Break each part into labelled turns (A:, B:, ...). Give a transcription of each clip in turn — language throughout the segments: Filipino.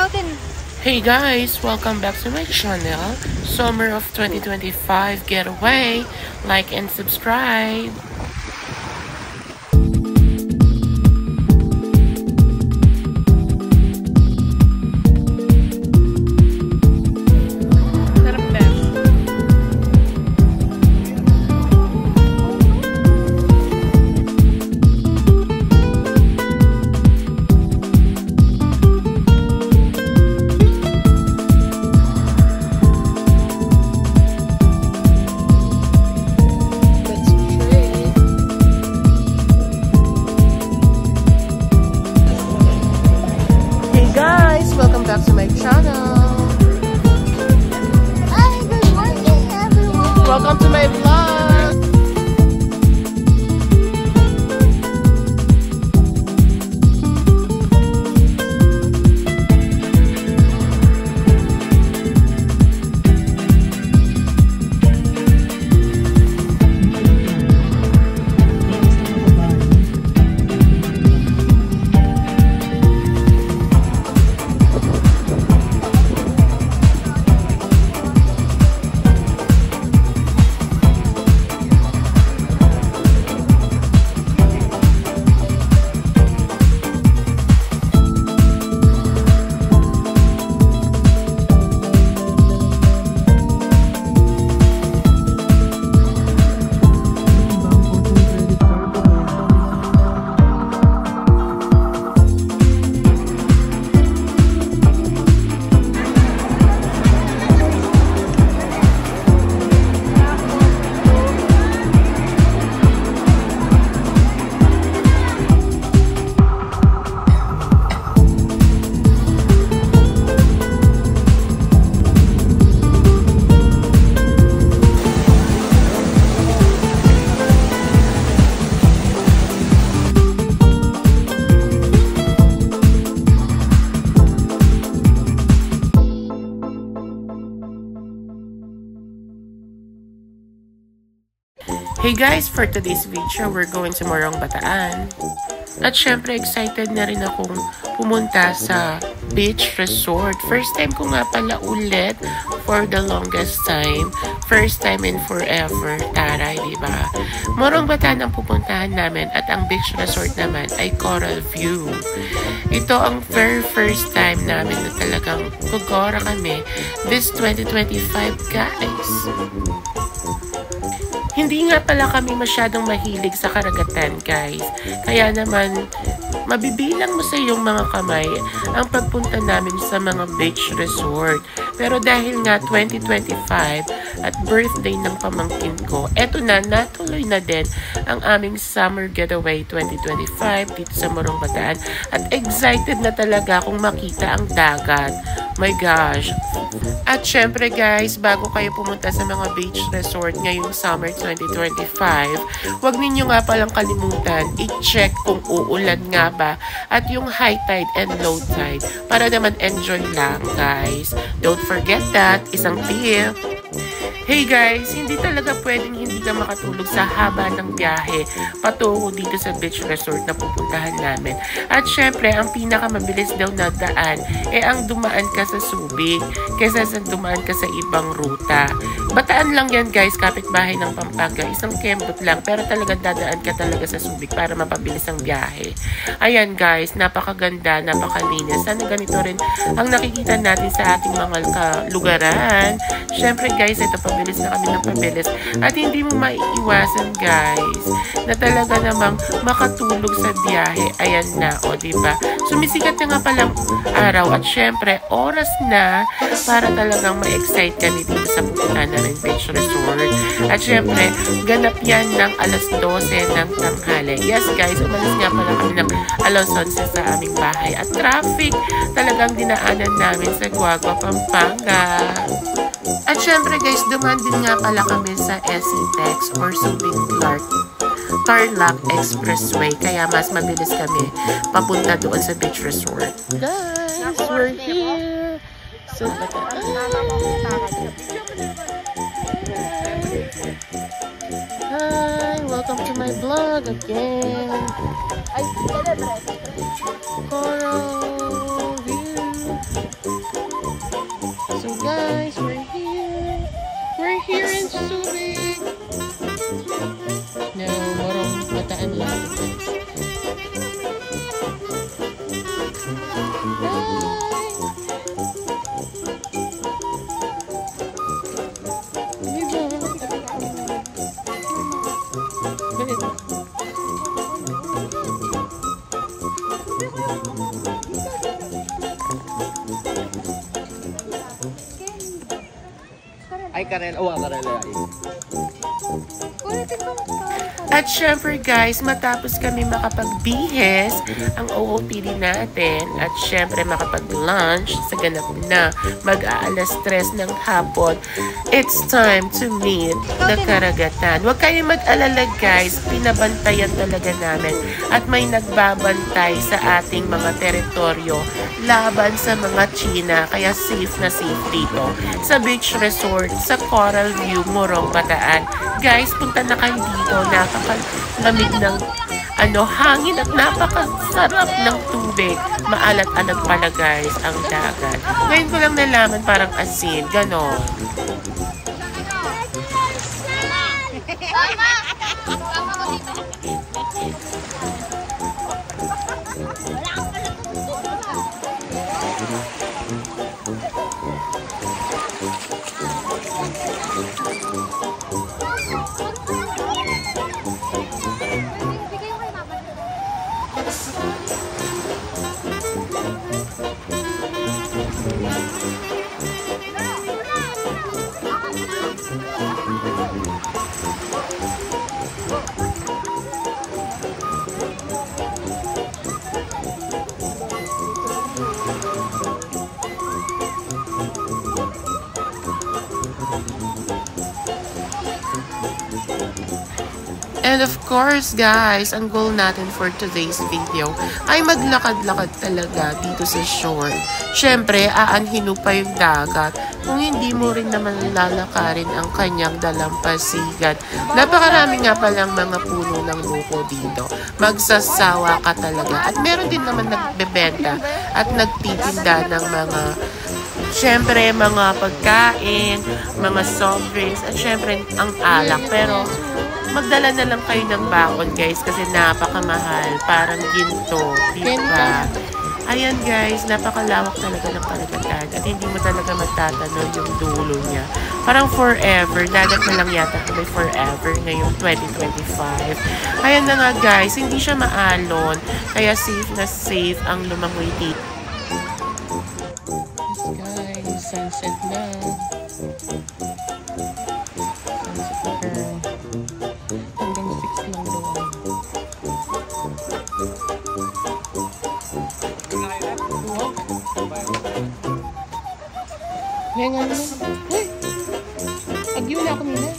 A: natin.
B: Hey guys, welcome back to my channel. Summer of 2025 getaway. Like and subscribe. Welcome back to my channel.
A: Hi, good morning everyone.
B: Welcome to my vlog. Hey guys, for today's video, we're going to Morong Bataan. At syempre, excited na rin akong pumunta sa beach resort. First time ko nga pala ulit for the longest time. First time in forever. Taray, diba? Morong Bataan ang pupuntahan namin at ang beach resort naman ay Coral View. Ito ang very first time namin na talagang gagora kami this 2025, guys. Hindi nga pala kami masyadong mahilig sa karagatan, guys. Kaya naman, mabibilang mo sa iyong mga kamay ang pagpunta namin sa mga beach resort. Pero dahil nga 2025 at birthday ng pamangkin ko, eto na, natuloy na din ang aming summer getaway 2025 dito sa Morong Bataan. At excited na talaga akong makita ang dagat. My gosh. At syempre guys, bago kayo pumunta sa mga beach resort ngayong summer 2025, huwag ninyo nga palang kalimutan i-check kung uulan nga ba at yung high tide and low tide para naman enjoy lang, guys. Don't forget that, isang tip. Hey guys, hindi talaga pwedeng hindi ka makatulog sa haba ng biyahe patungo dito sa beach resort na pupuntahan namin. At syempre, ang pinakamabilis daw na daan ang dumaan ka sa Subic kaysa sa dumaan ka sa ibang ruta. Bataan lang yan guys, kapitbahay ng Pampanga. Isang kembot lang, pero talaga dadaan ka talaga sa Subic para mapabilis ang biyahe. Ayan guys, napakaganda, napakalinis. Sana ganito rin ang nakikita natin sa ating mga lugaran. Syempre guys, ito pabilis na kami ng pabilis. At hindi mo maiiwasan guys na talaga namang makatulog sa biyahe. Ayan na, o diba? Sumisikat na nga palang araw at syempre oras na para talagang ma-excite kami dito sa pupuntahan namin beach resort. At syempre, ganap yan ng alas 12 ng tanghali. Yes guys, umalis nga pala kami ng alas 11 sa aming bahay. At traffic talagang dinaanan namin sa Guagua, Pampanga. At syempre guys, dumaan din nga pala kami sa SCTEX or Subic Tarlac Expressway. Kaya mas mabilis kami papunta doon sa beach resort. Guys, we're here! So, hi! Welcome to my vlog again! Coral View!
C: Ay, Karel. Oh, Karel.
B: At syempre guys, matapos kami makapagbihis ang OOTD natin at syempre makapag-lunch sa ganap na mag-aalas 3 ng hapon, it's time to meet the karagatan. Huwag kayong mag-alala guys, pinabantayan talaga namin at may nagbabantay sa ating mga teritoryo laban sa mga China, kaya safe na safe dito sa beach resort sa Coral View, Morong Bataan. Guys, punta na kayo dito. Napakalamig ng hangin at napakasarap ng tubig. Maalat-alat pala guys ang dagat. Ngayon ko lang nalaman parang asin. Ganon. And of course guys, ang goal natin for today's video ay maglakad-lakad talaga dito sa shore. Syempre, aanhin mo pa yung dagat kung hindi mo rin naman lalakarin ang kanyang dalampasigan. Napakarami nga palang mga puno ng buko dito. Magsasawa ka talaga. At meron din naman nagbebenta at nagtitinda ng syempre, mga pagkain, mga soft drinks, at syempre, ang alak. Pero, magdala na lang kayo ng bakon, guys, kasi napakamahal. Parang ginto, diba? Ayan, guys, napakalawak talaga ng karagatan. At hindi mo talaga matatanong yung dulo niya. Parang forever. Dagat na lang yata kami forever ngayong 2025. Ayan na nga, guys, hindi siya maalon. Kaya safe na safe ang lumangoy dito. Guys, sunset na. Sunset na. Hanggang 6 lang doon. Ngayon nga naman. Uy! Agyo na ako nila.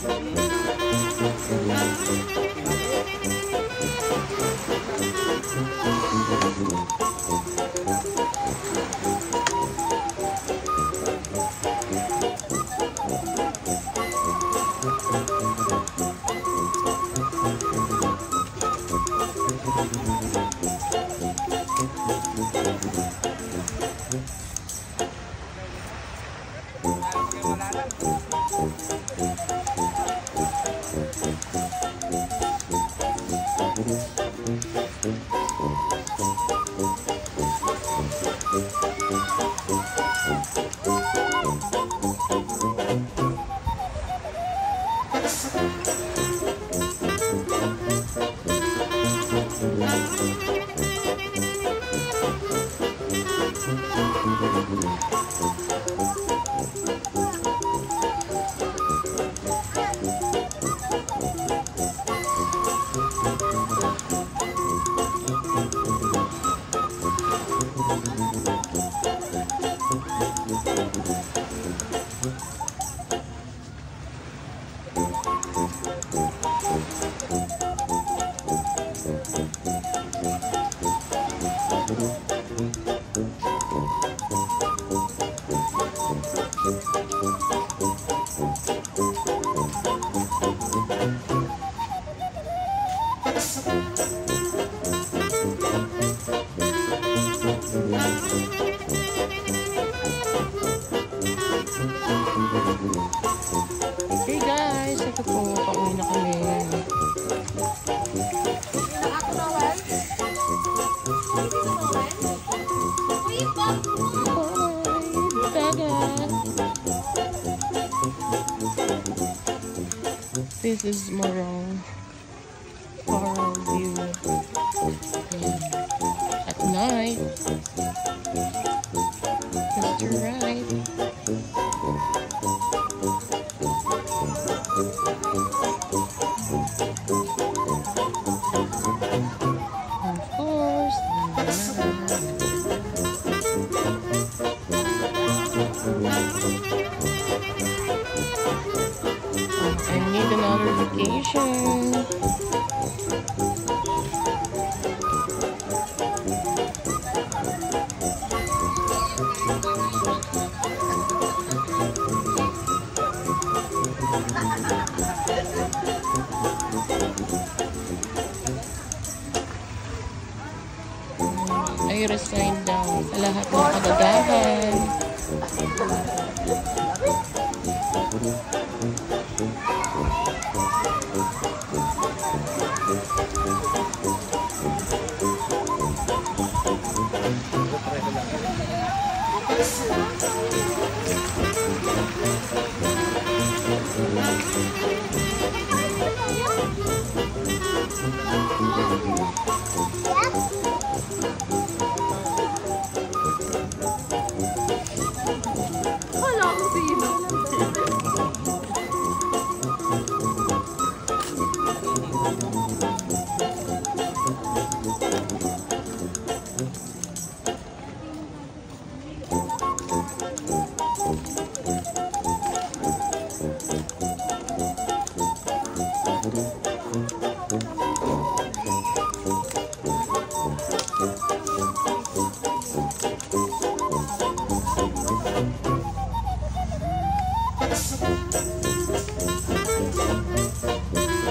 B: This is Morong Coral View at night. Mr. Right. Of course. I need another vacation. I resigned daw sa lahat ng kagagahan.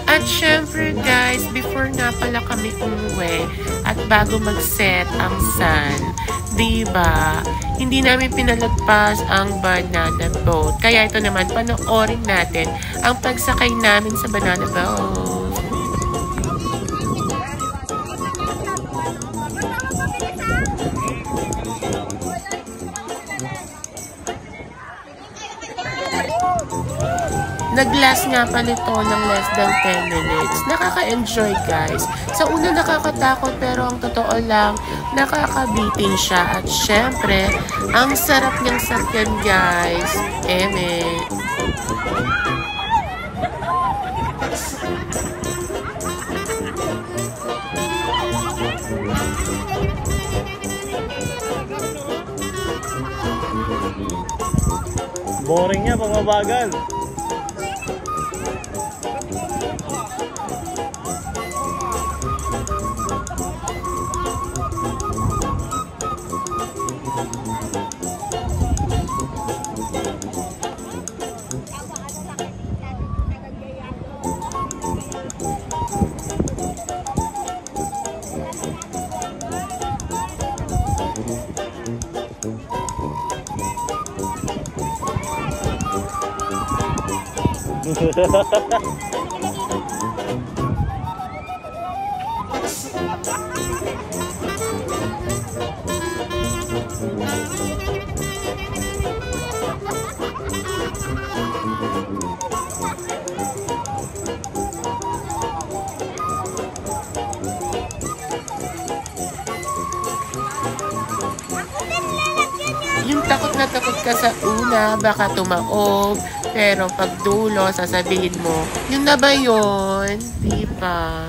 B: At syempre guys, before nga pala kami umuwi at bago mag-set ang sun, diba, hindi namin pinalagpas ang banana boat. Kaya ito naman, panoorin natin ang pagsakay namin sa banana boat. Nag-last nga pa nito ng less than 10 minutes. Nakaka-enjoy guys. Sa una nakakatakot pero ang totoo lang, nakakabitin siya. At syempre, ang sarap niyang sakyan guys. Eme.
C: Boring niya, pag mabagal. Yung takot na takot ka sa una, baka tumaob, pero pag dulo, sasabihin mo, yun na ba yun? Diba?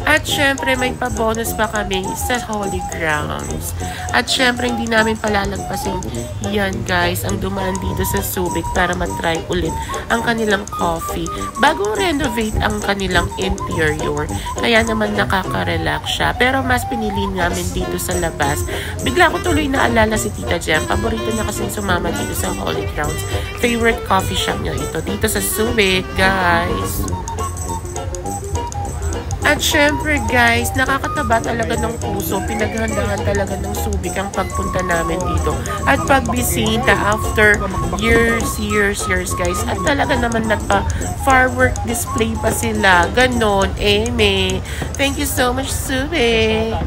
C: At syempre, may pa-bonus pa kami sa Holy Grounds. At syempre, hindi namin palalagpasin yan guys, ang dumaan dito sa Subic para matry ulit ang kanilang coffee. Bagong renovate ang kanilang interior, kaya naman nakaka-relax siya. Pero mas pinili namin dito sa labas. Bigla ko tuloy naalala si Tita Jem. Paborito niya kasing sumama dito sa Holy Grounds. Favorite coffee shop niya ito dito sa Subic, guys. At syempre guys, nakakataba talaga ng puso. Pinaghandahan talaga ng Subic ang pagpunta namin dito. At pagbisita after years guys. At talaga naman nagpa-firework display pa sila. Ganon, Eme. Thank you so much, Subic.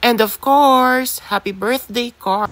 B: And of course, happy birthday card.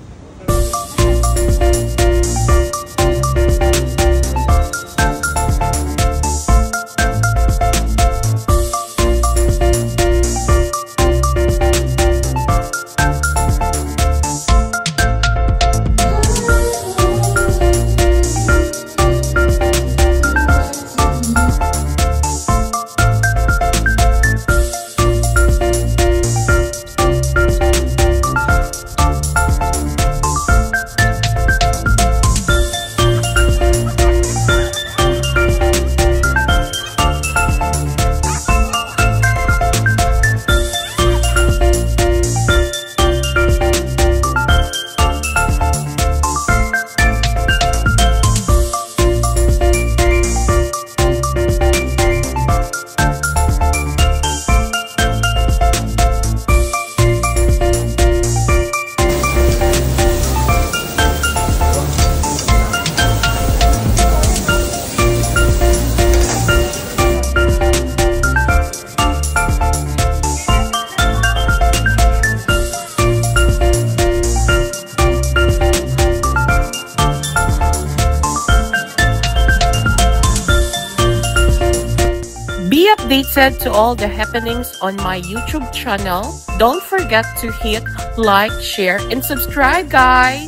B: Be updated to all the happenings on my YouTube channel. Don't forget to hit like, share, and subscribe, guys!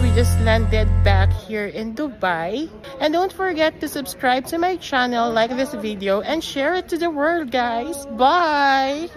B: We just landed back here in Dubai. And don't forget to subscribe to my channel, like this video, and share it to the world, guys! Bye!